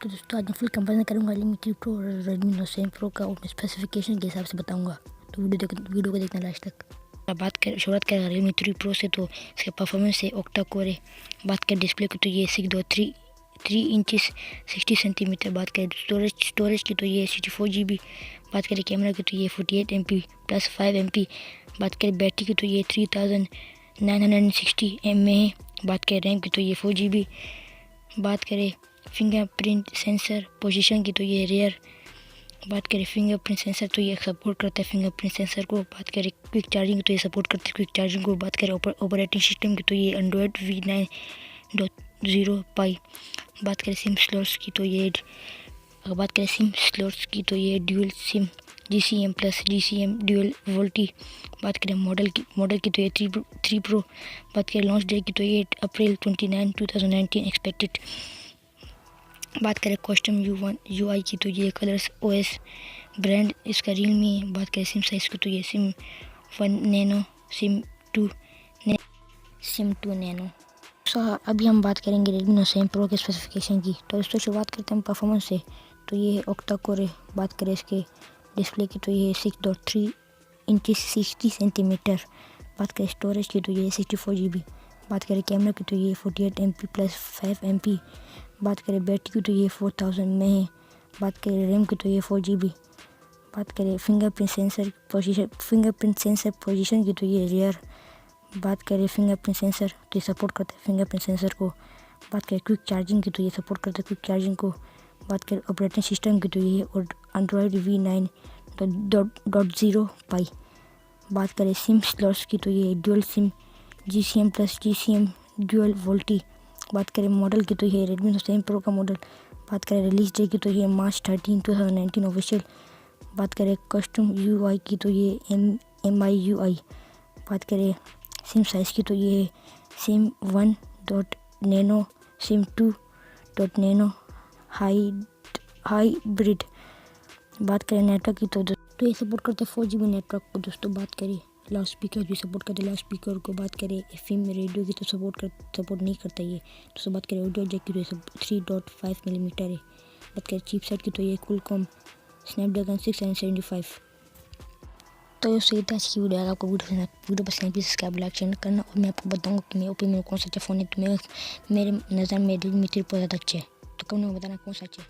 तो दोस्तों आज मैं फुल कंपेरिजन करूँगा Realme 3 Pro और Redmi Note 7 Pro का, और मैं स्पेसिफिकेशन के हिसाब से बताऊँगा। तो वीडियो को देखना लास्ट तक। शुरुआत करें Realme 3 Pro से, तो इसका परफॉर्मेंस है ऑक्टा कोर है। बात करें डिस्प्ले की तो ये 6.3 इंचेस 60 सेंटीमीटर। बात करें स्टोरेज की तो ये 64 GB। बात करें कैमरा की तो ये 48 MP प्लस 5 MP। बात करें बैटरी की तो ये 3960 mAh है। बात करें रैम की तो ये 4 GB। बात करें फिंगरप्रिंट सेंसर पोजीशन की तो ये रेयर। बात करें फिंगरप्रिंट सेंसर तो ये सपोर्ट करता है फिंगरप्रिंट सेंसर को। बात करें क्विक चार्जिंग तो ये सपोर्ट करता है क्विक चार्जिंग को। बात करें ऑपरेटिंग सिस्टम की तो ये एंड्रॉयड V9.0 पाई। बात करें सिम स्लॉट्स की तो ये dual SIM GCM plus GCM dual VoLTE. बात करें मॉडल की तो ये 3 Pro। बात करें लॉन्च डेट की तो ये अप्रैल 29, 2019 एक्सपेक्टेड। बात करें कस्टम UI की तो ये कलर्स OS ब्रांड इसका Realme है। बात करें सिम साइज़ की तो ये सिम 1 नैनो सिम 2 नैनो। अभी हम बात करेंगे Redmi Note 7 Pro के स्पेसिफिकेशन की। तो दोस्तों शुरुआत करते हैं परफॉर्मेंस से। तो ये है ऑक्टा कोर है। बात करें इसके डिस्प्ले की तो ये 6.3 इंचेस 60 सेंटीमीटर। बात करें स्टोरेज की तो ये 64 GB। बात करें कैमरा की तो ये 48 MP प्लस 5 MP। बात करें बैटरी की तो ये 4000 mAh है। बात करें रैम की तो ये 4 GB। बात करें फिंगरप्रिंट सेंसर पोजीशन की तो ये रेयर। बात करें फिंगरप्रिंट सेंसर तो ये सपोर्ट करता है फिंगरप्रिंट सेंसर को। बात करें क्विक चार्जिंग की तो ये सपोर्ट करता है क्विक चार्जिंग को। बात करें ऑपरेटिंग सिस्टम की तो ये एंड्रॉयड V9.0 पाई। बात करें सिम स्लॉट्स की तो ये dual SIM GCM plus GCM dual VoLTE. बात करें मॉडल की तो ये Redmi Note 7 Pro का मॉडल। बात करें रिलीज डेट की तो ये मार्च 13, 2019 ऑफिशियल। बात करें कस्टम UI की तो ये MIUI। बात करें सिम साइज़ की तो ये SIM 1 nano SIM 2 nano hybrid. बात करें नेटवर्क की तो ये सपोर्ट करते हैं 4 GB नेटवर्क को दोस्तों। बात करें लाउड स्पीकर भी सपोर्ट करते हैं लाउड स्पीकर को। बात करें FM रेडियो की तो सपोर्ट नहीं करता ये। तो बात करें ऑडियो जैक की तो ये 3.5 मिलीमीटर है। बात करें चिपसेट की तो ये Qualcomm स्नैपड्रैगन 675। तो ये सही था आज की वीडियो। अगर आपको वीडियो पसंद है सब्सक्राइब लाइक शेयर करना। और मैं आपको बताऊंगा कि मेरे ओपिनियन में कौन सा अच्छा फ़ोन है। तो मेरे नज़र में Realme 3 Pro ज़्यादा अच्छा है। तो कमेंट में बताना कौन सा अच्छा है।